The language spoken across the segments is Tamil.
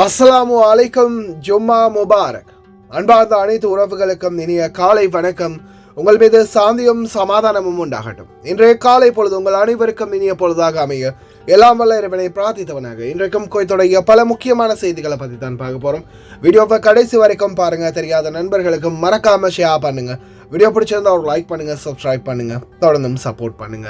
அஸ்ஸலாமு அலைக்கும், ஜும்மா முபாரக். அன்பார்ந்த அனைத்து உறவுகளுக்கும் இனிய காலை வணக்கம். உங்கள் மீது சாந்தியும் சமாதானமும் உண்டாகட்டும். இன்றைய காலை பொழுது உங்கள் அனைவருக்கும் இனிய பொழுதாக அமைய எல்லாம் வல்ல இறைவனை பிரார்த்தித்தவனாக இன்றைக்கும் குவைத்துடைய பல முக்கியமான செய்திகளை பற்றி தான் பார்க்க போகிறோம். வீடியோவை கடைசி வரைக்கும் பாருங்க. தெரியாத நண்பர்களுக்கும் மறக்காம ஷேர் பண்ணுங்க. வீடியோ பிடிச்சிருந்தா ஒரு லைக் பண்ணுங்க, சப்ஸ்கிரைப் பண்ணுங்க, தொடர்ந்தும் சப்போர்ட் பண்ணுங்க.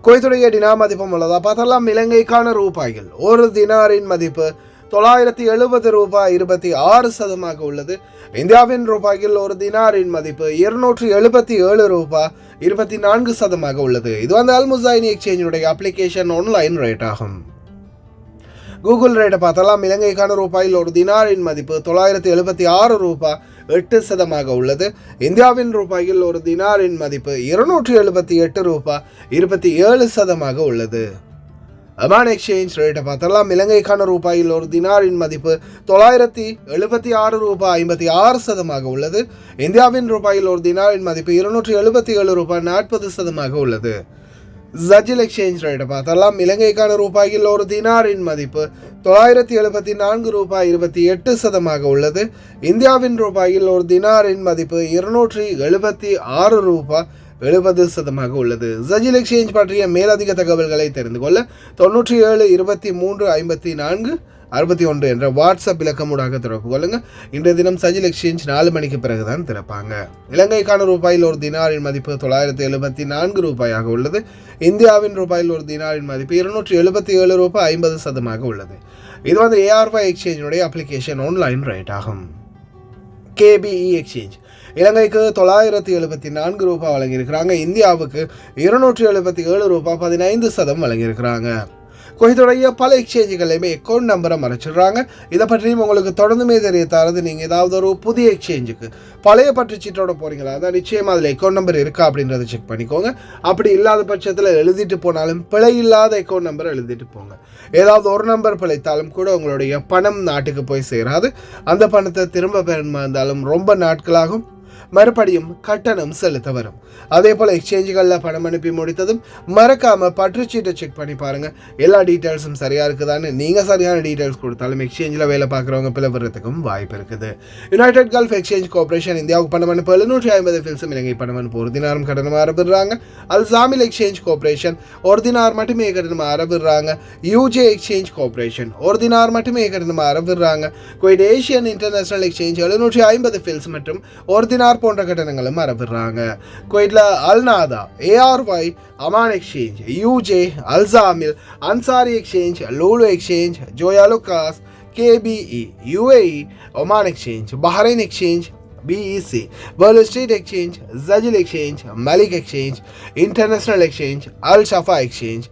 குவைத்துடைய டினா மதிப்பும் உள்ளதா பார்த்தலாம். இலங்கைக்கான ரூபாய்கள் ஒரு தினாரின் மதிப்பு 970 ரூபாய் 26 உள்ளது. இந்தியாவின் ரூபாயில் ஒரு தினாரின் மதிப்பு 277 ரூபாய் 24 உள்ளது. இது வந்து அல்முசைனி எக்ஸ்சேஞ்சுடைய அப்ளிகேஷன் ஆன்லைன் ரேட் ஆகும். கூகுள் ரேட்டை பார்த்தலாம். இலங்கைக்கான ரூபாயில் ஒரு தினாரின் மதிப்பு 976 ரூபாய் 8 உள்ளது. இந்தியாவின் ரூபாயில் ஒரு தினாரின் மதிப்பு 278 ரூபாய் 27 உள்ளது. அமான் எக்ஸ்சேஞ்ச் ரேட்டை பார்த்தலாம். இலங்கைக்கான ரூபாயில் ஒரு தினாரின் மதிப்பு 976 ரூபாய் 56 உள்ளது. இந்தியாவின் ரூபாயில் ஒரு தினாரின் மதிப்பு 277 ரூபாய் 40 உள்ளது. ஜஜில் எக்ஸ்சேஞ்ச் ரேட்டை பார்த்தலாம். இலங்கைக்கான ரூபாயில் ஒரு தினாரின் மதிப்பு 974 ரூபாய் 28 உள்ளது. இந்தியாவின் ரூபாயில் ஒரு தினாரின் மதிப்பு 276 ரூபாய் 70 உள்ளது. ஜஜில் எக்ஸ்சேஞ்ச் பற்றிய மேலதிக தகவல்களை தெரிந்து கொள்ள 97 23 54 61 என்ற வாட்ஸ்அப் இலக்கமூடாக திறப்பு கொள்ளுங்க. இன்றைய தினம் சஜில் எக்ஸ்சேஞ்ச் 4 மணிக்கு பிறகுதான் திறப்பாங்க. இலங்கைக்கான ரூபாயில் ஒரு தினாரின் மதிப்பு 974 ரூபாயாக உள்ளது. இந்தியாவின் ரூபாயில் ஒரு தினாரின் மதிப்பு 277 ரூபாய் 50 உள்ளது. இது வந்து ARY எக்ஸ்சேஞ்சுடைய அப்ளிகேஷன் ஆன்லைன் ரேட் ஆகும். KBE எக்ஸ்சேஞ்ச் இலங்கைக்கு 974 ரூபாய் வழங்கியிருக்கிறாங்க. இந்தியாவுக்கு 277 ரூபாய் 15 வழங்கியிருக்கிறாங்க. குவைத்துடைய பல எக்ஸ்சேஞ்சுகளையுமே அக்கௌண்ட் நம்பரை மறைச்சிடுறாங்க. இதை பற்றியும் உங்களுக்கு தொடர்ந்துமே தெரிய தரது. நீங்கள் ஏதாவது ஒரு புதிய எக்ஸ்சேஞ்சுக்கு பழைய பற்றுச்சீட்டோட போகிறீங்களா, அதான் நிச்சயமாக அதில் அக்கௌண்ட் நம்பர் இருக்கா அப்படின்றத செக் பண்ணிக்கோங்க. அப்படி இல்லாத பட்சத்தில் எழுதிட்டு போனாலும் பிழை இல்லாத அக்கௌண்ட் நம்பரை எழுதிட்டு போங்க. ஏதாவது ஒரு நம்பர் பிழைத்தாலும் கூட உங்களுடைய பணம் நாட்டுக்கு போய் சேராது. அந்த பணத்தை திரும்ப பெறணுமா இருந்தாலும் ரொம்ப நாட்களாகும். மறுபடியும் கட்டணம் செலுத்த வரும். அதே போல் எக்ஸ்சேஞ்சுகளில் பணம் அனுப்பி முடித்ததும் மறக்காமல் பற்றுச்சீட்டை செக் பண்ணி பாருங்கள். எல்லா டீட்டெயில்ஸும் சரியாக இருக்குதான்னு. நீங்கள் சரியான டீட்டெயில்ஸ் கொடுத்தாலும் எக்ஸ்சேஞ்சில் வேலை பார்க்குறவங்க பிளவுறதுக்கும் வாய்ப்பு இருக்குது. யுனைடெட் கல்ஃப் எக்ஸ்சேஞ்ச் கார்பரேஷன் இந்தியாவுக்கு பணம் அனுப்ப 750 ஃபில்ஸும் இலங்கை பணம் அனுப்ப ஒரு தினாரும் கட்டணமாக ஆரம்பிடுறாங்க. அல்சாமில் எக்ஸ்சேஞ்ச் கார்பரேஷன் ஒரு தினார் மட்டுமே கட்டணமாக ஆரம்பிடுறாங்க. யூஜே எக்ஸ்சேஞ்ச் கார்பரேஷன் ஒரு தினார் மட்டுமே கட்டணமாக ஆரம்பிடுறாங்க. குவைட் ஏஷியன் இன்டர்நேஷனல் எக்ஸ்சேஞ்ச் 750 ஃபில்ஸ் மற்றும் ஒரு தினார் போன்ற கட்டணங்களும் ஆரம்பிடுறாங்க. குவைட்ல Al Nada, ARY, Aman exchange, UJ, Al Samil, Ansari exchange, Lulu exchange, Joyalukkas, KBE, UAE, Oman exchange, Bahrain exchange, BEC, world street exchange, Jazeel exchange, Malik exchange, international exchange, Al Shafa exchange,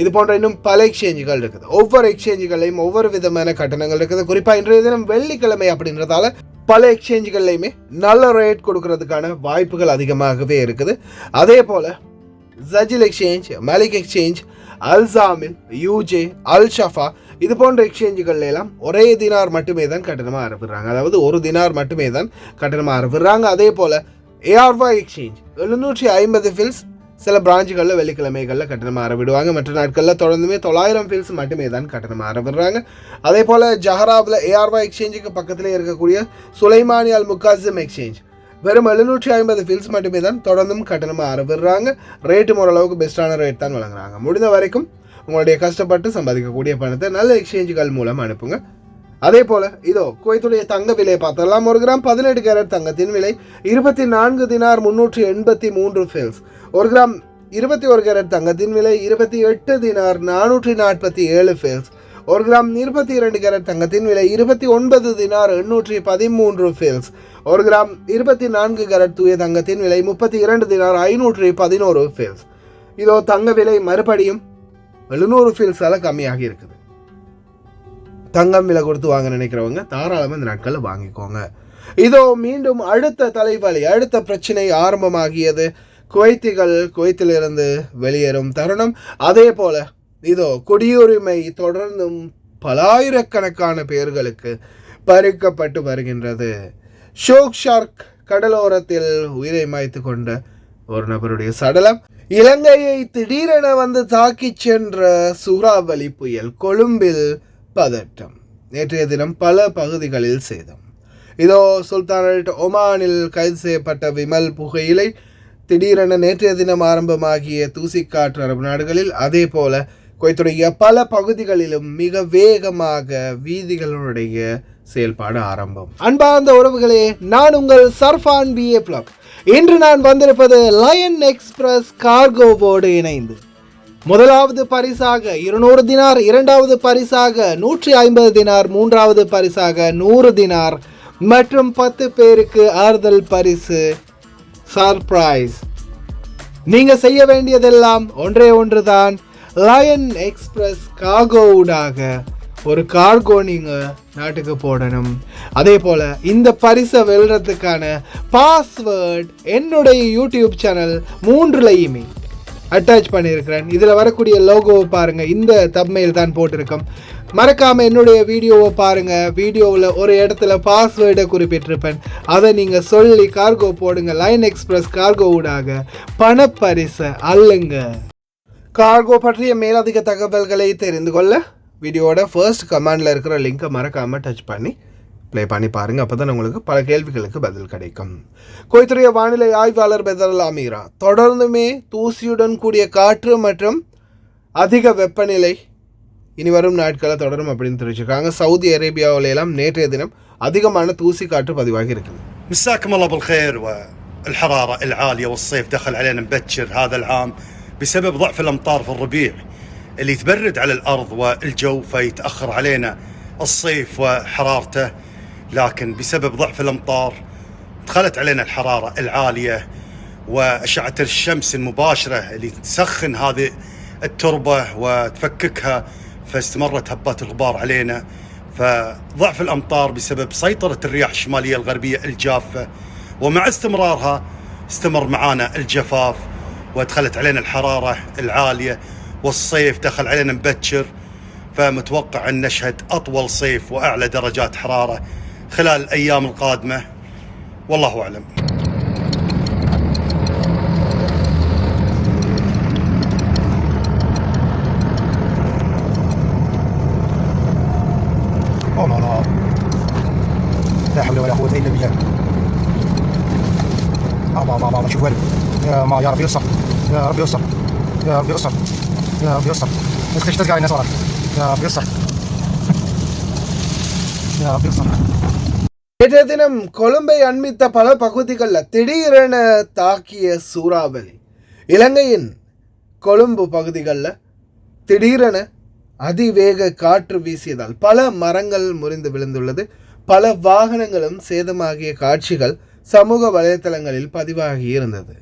இது போன்ற இன்னும் பல எக்ஸ்சேஞ்சுகள் இருக்குது. ஒவ்வொரு எக்ஸ்சேஞ்சுகளையும் ஒவ்வொரு விதமான கட்டணங்கள் இருக்குது. குறிப்பாக இன்றைய தினம் வெள்ளிக்கிழமை அப்படின்றதால பல எக்ஸ்சேஞ்சுகள்லையுமே நல்ல ரேட் கொடுக்கறதுக்கான வாய்ப்புகள் அதிகமாகவே இருக்குது. அதே போல் ஜஜில் எக்ஸ்சேஞ்ச், மலிக் எக்ஸ்சேஞ்ச், அல்சாமில், யூஜே, அல் ஷஃபா இது போன்ற எக்ஸ்சேஞ்சுகள் எல்லாம் ஒரே தினார் மட்டுமே தான் கட்டணமாக ஆரம்பிடுறாங்க. அதாவது ஒரு தினார் மட்டுமே தான் கட்டணமாக ஆரம்பிடுறாங்க. அதே போல் ARY எக்ஸ்சேஞ்ச் 750 ஃபில்ஸ் சில பிரான்ச்சுகளில் வெள்ளிக்கிழமைகளில் கட்டணமாக ஆரம்பிடுவாங்க. மற்ற நாட்களில் தொடர்ந்துமே 900 ஃபில்ஸ் மட்டுமே தான் கட்டணமாக ஆரம்பிடுறாங்க. அதே போல் ஜஹராவில் ARY எக்ஸ்சேஞ்சுக்கு பக்கத்திலே இருக்கக்கூடிய சுலைமானி அல் முகாசிம் எக்ஸ்சேஞ்ச் வெறும் 750 ஃபில்ஸ் மட்டுமே தான் தொடர்ந்தும் கட்டணமாக ஆரம்பிடுறாங்க. ரேட்டும் ஓரளவுக்கு பெஸ்ட்டான ரேட் தான் வழங்குறாங்க. முடிந்த வரைக்கும் உங்களுடைய கஷ்டப்பட்டு சம்பாதிக்கக்கூடிய பணத்தை நல்ல எக்ஸ்சேஞ்சுகள் மூலம் அனுப்புங்க. அதே போல் இதோ குவைத்துடைய தங்க விலை பார்த்தலாம். 1 கிராம் 18 கேரட் தங்கத்தின் விலை 24 தினார் 383 ஃபில்ஸ். 1 கிராம் 21 கேரட் தங்கத்தின் விலை 28 தினார் 447 ஃபில்ஸ். 1 கிராம் 22 கேரட் தங்கத்தின் விலை 29 தினார் 813 ஃபில்ஸ். 1 கிராம் 24 கேரட் தூய தங்கத்தின் விலை 32 தினார் 511 ஃபில்ஸ். இதோ தங்க விலை மறுபடியும் 700 ஃபில்ஸால் கம்மியாகி இருக்குது. தங்கம் விலை கொடுத்து வாங்க நினைக்கிறவங்க தாராளமாக இந்த நாட்களில் வாங்கிக்கோங்க. இதோ மீண்டும் அடுத்த தலைவலி, அடுத்த பிரச்சனை ஆரம்பமாகியது. குவைத்திகள் குவைத்திலிருந்து வெளியேறும் தருணம். அதே போல இதோ குடியுரிமை தொடர்ந்தும் பலாயிரக்கணக்கான பேர்களுக்கு பறிக்கப்பட்டு வருகின்றது. ஷோக் ஷார்க் கடலோரத்தில் உயிரை மாய்த்து கொண்ட ஒரு நபருடைய சடலம். இலங்கையை திடீரென வந்து தாக்கிச் சென்ற சூறாவளி புயல். கொழும்பில் பதட்டம். நேற்றைய தினம் பல பகுதிகளில் சேதம். இதோ சுல்தானேட் ஒமானில் கைது செய்யப்பட்ட விமல் புகையிலை திடீரென நேற்றைய தினம் ஆரம்பமாகிய தூசிக்காற்று அரபு நாடுகளில், அதே போல குவைத்துடைய பல பகுதிகளிலும் மிக வேகமாக வீதிகளுடைய செயல்பாடு ஆரம்பம். அன்பார்ந்த உறவுகளே, நான் உங்கள் சர்ஃபான் BA Vlog. இன்று நான் வந்திருப்பது லயன் எக்ஸ்பிரஸ் கார்கோவோடு இணைந்து முதலாவது பரிசாக 200 தினார், இரண்டாவது பரிசாக 150 தினார், மூன்றாவது பரிசாக 100 தினார் மற்றும் 10 பேருக்கு ஆறுதல் பரிசு சர்ப்ரைஸ். நீங்க செய்ய வேண்டியதெல்லாம் ஒன்றே ஒன்றுதான். லயன் எக்ஸ்பிரஸ் கார்கோவுடாக ஒரு கார்கோ நீங்கள் நாட்டுக்கு போடணும். அதே போல் இந்த பரிசை வெல்றதுக்கான பாஸ்வேர்ட் என்னுடைய யூடியூப் சேனல் 3லையுமே அட்டாச் பண்ணியிருக்கிறேன். இதில் வரக்கூடிய லோகோவை பாருங்கள், இந்த தம்ப்நெயில் தான் போட்டிருக்கோம். மறக்காமல் என்னுடைய வீடியோவை பாருங்கள். வீடியோவில் ஒரு இடத்துல பாஸ்வேர்டை குறிப்பிட்டிருப்பேன், அதை நீங்கள் சொல்லி கார்கோ போடுங்க. லயன் எக்ஸ்பிரஸ் கார்கோவுடாக பணப்பரிசை அள்ளுங்க. கார்கோ பற்றிய மேலதிக தகவல்களை தெரிந்து கொள்ள வீடியோட ஃபர்ஸ்ட் கமெண்டில் இருக்கிற லிங்கை மறக்காமல் டச் பண்ணி ப்ளே பண்ணி பாருங்கள். அப்போ தான் உங்களுக்கு பல கேள்விகளுக்கு பதில் கிடைக்கும். குவைத்துடைய வானிலை ஆய்வாளர் பெதர் அமீரா தொடர்ந்துமே தூசியுடன் கூடிய காற்று மற்றும் அதிக வெப்பநிலை இனி வரும் நாட்களை தொடரும் அப்படின்னு தெரிவிச்சிருக்காங்க. சவுதி அரேபியாவிலெல்லாம் நேற்றைய தினம் அதிகமான தூசி காற்று பதிவாகி இருக்குது. مساكم الله بالخير. والحرارة العالية والصيف دخل علينا مبكر هذا العام بسبب ضعف الأمطار في الربيع اللي تبرد على الأرض والجو، فيتأخر علينا الصيف وحرارته. لكن بسبب ضعف الأمطار دخلت علينا الحرارة العالية وأشعة الشمس المباشرة اللي تسخن هذه التربة وتفككها، فاستمرت هبات الغبار علينا. فضعف الأمطار بسبب سيطرة الرياح الشمالية الغربية الجافة، ومع استمرارها استمر معانا الجفاف ودخلت علينا الحرارة العالية، والصيف دخل علينا مبكر، فمتوقع أن نشهد أطول صيف وأعلى درجات حرارة خلال الأيام القادمة، والله أعلم. لا حول ولا قوة إلا بالله. الله شوف وين يا رب يسر، يا رب يسر، يا رب يسر، يا رب يسر. ايش تلقى الناس وراك؟ يا رب يسر، يا رب يسر. நேற்றைய தினம் கொழும்பை அண்மித்த பல பகுதிகளில் திடீரென தாக்கிய சூறாவளி. இலங்கையின் கொழும்பு பகுதிகளில் திடீரென அதிவேக காற்று வீசியதால் பல மரங்கள் முறிந்து விழுந்துள்ளது. பல வாகனங்களும் சேதமாகிய காட்சிகள் சமூக வலைத்தளங்களில் பதிவாகி இருந்தது.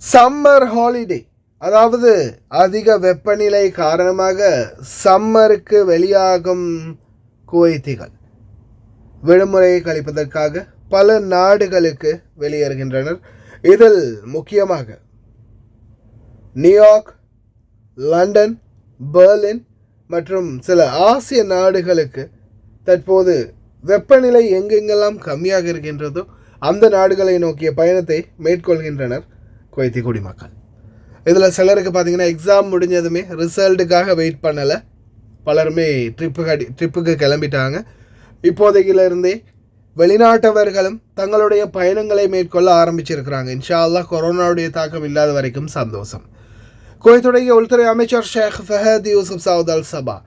சம்மர் ஹாலிடே, அதாவது அதிக வெப்பநிலை காரணமாக சம்மருக்கு வெளியாகும் குவைத்திகள் விடுமுறையை கழிப்பதற்காக பல நாடுகளுக்கு வெளியேறுகின்றனர். இதில் முக்கியமாக நியூயார்க், லண்டன், பெர்லின் மற்றும் சில ஆசிய நாடுகளுக்கு தற்போது வெப்பநிலை எங்கெங்கெல்லாம் கம்மியாக இருக்கின்றதோ அந்த நாடுகளை நோக்கிய பயணத்தை மேற்கொள்கின்றனர் குவைத்தி குடிமக்கள். இதில் சிலருக்கு பார்த்திங்கன்னா எக்ஸாம் முடிஞ்சதுமே ரிசல்ட்டுக்காக வெயிட் பண்ணலை, பலருமே ட்ரிப்புக்கு கிளம்பிட்டாங்க. இப்போதையிலிருந்தே வெளிநாட்டவர்களும் தங்களுடைய பயணங்களை மேற்கொள்ள ஆரம்பிச்சிருக்கிறாங்க. இன்ஷா அல்லாஹ் கொரோனாவுடைய தாக்கம் இல்லாத வரைக்கும் சந்தோஷம். குவைத்துடைய உள்துறை அமைச்சர் ஷேக் ஃபஹத் யூசுப் சவுத் அல் சபா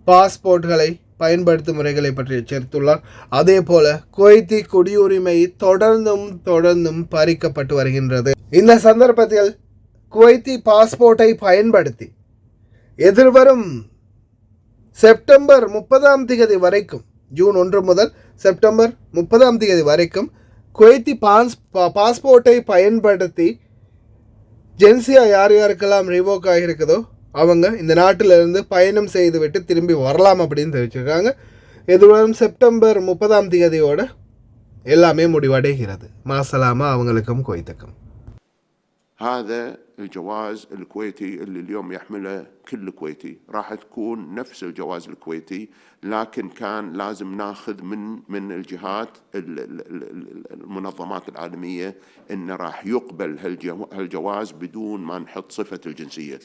பாஸ்போர்ட்களை பயன்படுத்தும் முறைகளை பற்றி எச்சரித்துள்ளார். அதே போல குவைத்தி குடியுரிமை தொடர்ந்தும் பறிக்கப்பட்டு வருகின்றது. இந்த சந்தர்ப்பத்தில் குவைத்தி பாஸ்போர்ட்டை பயன்படுத்தி எதிர்வரும் செப்டம்பர் 30 வரைக்கும், ஜூன் 1 முதல் செப்டம்பர் 30 வரைக்கும் குவைத்தி பாஸ்போர்ட்டை பயன்படுத்தி ஜென்சியா யார் யாருக்கெல்லாம் ரிவோக் ஆகியிருக்குதோ அவங்க இந்த நாட்டிலிருந்து பயணம் செய்துவிட்டு திரும்பி வரலாம் அப்படின்னு தெரிவிச்சிருக்காங்க. எதுவும் செப்டம்பர் 30 எல்லாமே முடிவடைகிறது. மாசலாமா அவங்களுக்கும் குவைத்துக்கும். هذا الجواز الكويتي اللي اليوم يحمله كل كويتي راح تكون نفس الجواز الكويتي، لكن كان لازم ناخذ من الجهات المنظمات العالمية إن راح يقبل هالجواز بدون ما نحط صفة الجنسية،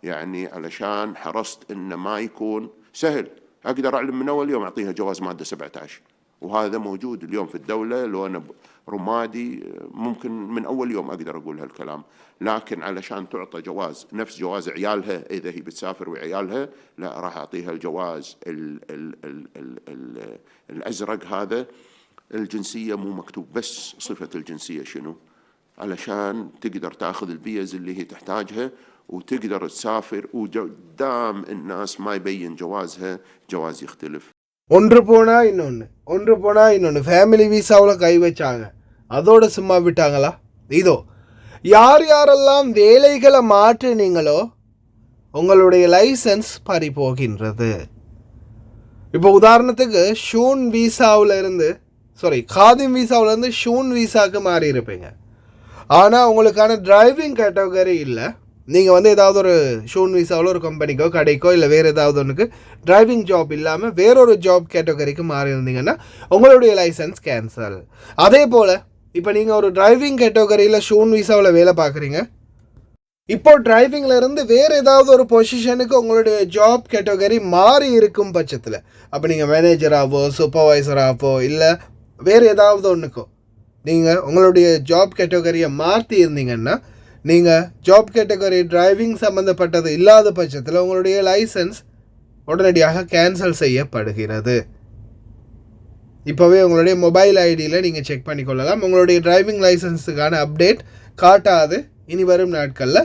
يعني علشان حرصت إنه ما يكون سهل. أقدر أعلم من أول يوم أعطيها جواز مادة 17، وهذا موجود اليوم في الدولة. لو أنا رمادي ممكن من أول يوم أقدر أقول هالكلام، لكن علشان تعطى جواز نفس جواز عيالها إذا هي بتسافر وعيالها، لا راح أعطيها الجواز الأزرق هذا. الجنسية مو مكتوب، بس صفة الجنسية شنو، علشان تقدر تأخذ الفيز اللي هي تحتاجها وتقدر تسافر، وقدام الناس ما يبين جوازها جواز يختلف. ஒன்று போனால் இன்னொன்று ஃபேமிலி விசாவில் கை வச்சாங்க, அதோட சும்மா விட்டாங்களா? இதோ யார் யாரெல்லாம் வேலைகளை மாற்றினீங்களோ உங்களுடைய லைசன்ஸ் பறி போகின்றது. இப்போ உதாரணத்துக்கு காதிம் விசாவிலேருந்து ஷூன் விசாவுக்கு மாறி இருப்பீங்க. ஆனால் உங்களுக்கான டிரைவிங் கேட்டகரி இல்லை. நீங்கள் ஏதாவது ஒரு ஷூன் விசாவில் ஒரு கம்பெனிக்கோ கடைக்கோ இல்லை வேறு ஏதாவது ஒன்றுக்கு டிரைவிங் ஜாப் இல்லாமல் வேறொரு ஜாப் கேட்டகரிக்கு மாறி இருந்தீங்கன்னா உங்களுடைய லைசன்ஸ் கேன்சல். அதே போல் இப்போ நீங்கள் ஒரு டிரைவிங் கேட்டகரியில் ஷூன் விசாவில் வேலை பார்க்குறீங்க, இப்போ டிரைவிங்கில் இருந்து வேறு ஏதாவது ஒரு பொசிஷனுக்கு உங்களுடைய ஜாப் கேட்டகரி மாறி இருக்கும் பட்சத்தில், அப்போ நீங்கள் மேனேஜராகவோ சூப்பர்வைசராகவோ இல்லை வேறு ஏதாவது ஒன்றுக்கோ நீங்கள் உங்களுடைய ஜாப் கேட்டகரியை மாற்றி இருந்தீங்கன்னா, நீங்கள் ஜாப் கேட்டகரி டிரைவிங் சம்மந்தப்பட்டது இல்லாத பட்சத்தில் உங்களுடைய லைசன்ஸ் உடனடியாக கேன்சல் செய்யப்படுகிறது. இப்போவே உங்களுடைய மொபைல் ஐடியில் நீங்கள் செக் பண்ணிக்கொள்ளலாம். உங்களுடைய டிரைவிங் லைசன்ஸுக்கான அப்டேட் காட்டாது இனி வரும் நாட்களில்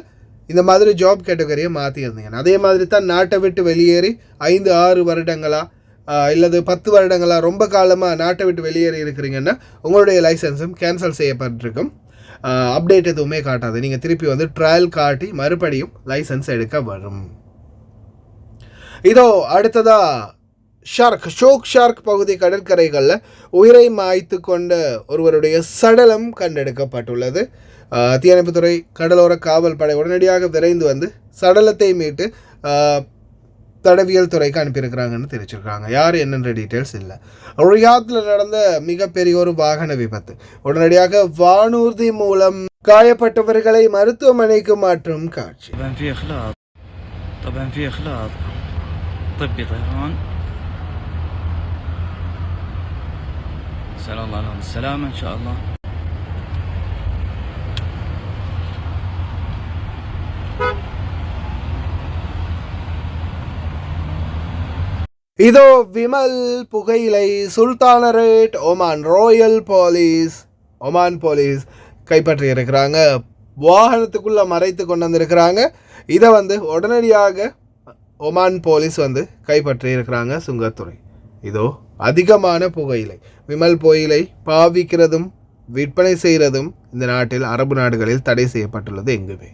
இந்த மாதிரி ஜாப் கேட்டகரியை மாற்றியிருந்தீங்கன்னா. அதே மாதிரி தான் நாட்டை விட்டு வெளியேறி 5-6 வருடங்களா இல்லது 10 வருடங்களா ரொம்ப காலமாக நாட்டை விட்டு வெளியேறி இருக்கிறீங்கன்னா உங்களுடைய லைசன்ஸும் கேன்சல் செய்யப்பட்டிருக்கும். அப்டேட் எதுவுமே காட்டாது. நீங்கள் திருப்பி ட்ரையல் காட்டி மறுபடியும் லைசன்ஸ் எடுக்க வரும். இதோ அடுத்ததாக ஷார்க் பகுதி கடற்கரைகளில் உயிரை மாய்த்து கொண்ட ஒருவருடைய சடலம் கண்டெடுக்கப்பட்டுள்ளது. தீயணைப்புத்துறை கடலோர காவல் படை உடனடியாக விரைந்து சடலத்தை மீட்டு தடவியல் துறைக்கு அனுப்பியிருக்கிறாங்கன்னு தெரிவிச்சிருக்காங்க. யார் என்னென்ற டீட்டெயில்ஸ் இல்லை. ரியாத்தில் நடந்த மிகப்பெரிய ஒரு வாகன விபத்து. உடனடியாக வானூர்தி மூலம் காயப்பட்டவர்களை மருத்துவமனைக்கு மாற்றும் காட்சி. طبعا في اخلاط طبي طيران. نسأل الله لهم السلامة ان شاء الله. இதோ விமல் புகையிலை சுல்தானரேட் ஒமான் போலீஸ் கைப்பற்றி இருக்கிறாங்க. வாகனத்துக்குள்ளே மறைத்து கொண்டு வந்திருக்கிறாங்க. இதை உடனடியாக ஒமான் போலீஸ் கைப்பற்றி இருக்கிறாங்க சுங்கத்துறை. இதோ அதிகமான புகையிலை, விமல் புகையிலை பாவிக்கிறதும் விற்பனை செய்கிறதும் இந்த நாட்டில் அரபு நாடுகளில் தடை செய்யப்பட்டுள்ளது எங்குமே.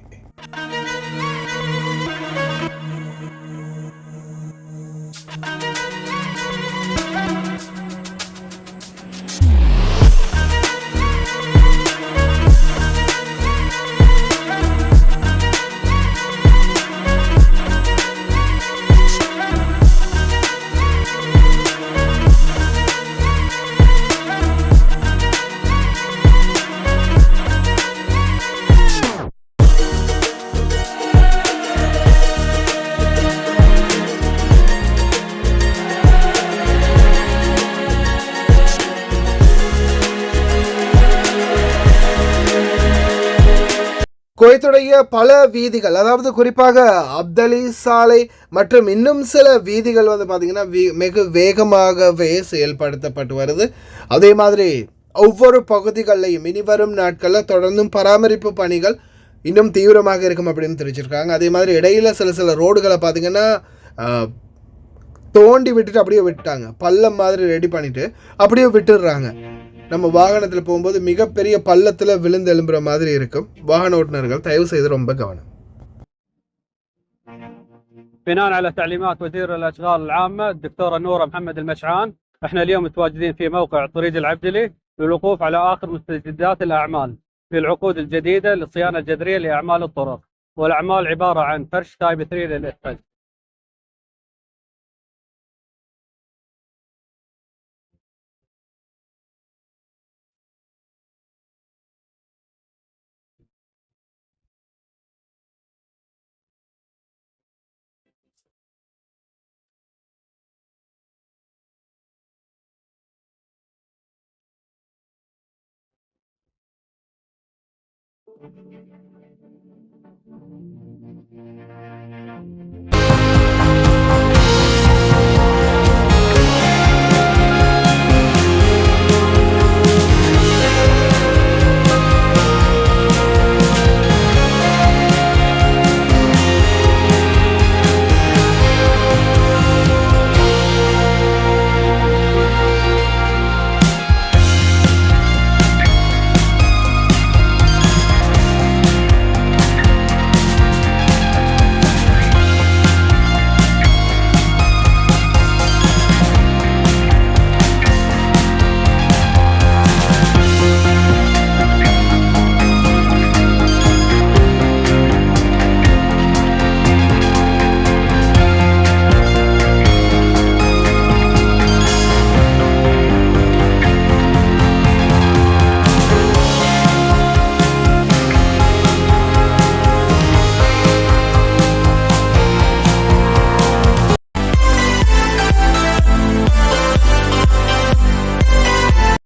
குவைத்துடைய பல வீதிகள், அதாவது குறிப்பாக அப்தலி சாலை மற்றும் இன்னும் சில வீதிகள் பார்த்திங்கன்னா மிக வேகமாகவே செயல்படுத்தப்பட்டு வருது. அதே மாதிரி ஒவ்வொரு பகுதிகளிலையும் இனி வரும் நாட்களில் தொடர்ந்தும் பராமரிப்பு பணிகள் இன்னும் தீவிரமாக இருக்கும் அப்படின்னு தெரிவிச்சிருக்காங்க. அதே மாதிரி இடையில சில ரோடுகளை பார்த்திங்கன்னா தோண்டி விட்டுட்டு அப்படியே விட்டாங்க, பள்ளம் மாதிரி ரெடி பண்ணிவிட்டு அப்படியே விட்டுடுறாங்க. நம்ம வாகனத்தில் போகும்போது மிகப்பெரிய பள்ளத்தில் விழுந்து எழும்புற மாதிரி இருக்கும். வாகன ஓட்டுநர்கள் தயவு செய்து ரொம்ப கவனம். بناء على تعليمات وزير الأشغال العامة الدكتورة نورة محمد المشعان، احنا اليوم متواجدين في موقع طريق العبدلي للوقوف على آخر مستجدات الأعمال في العقود الجديدة للصيانة الجذرية لأعمال الطرق، والأعمال عبارة عن فرش تايب 3 للإسفلت.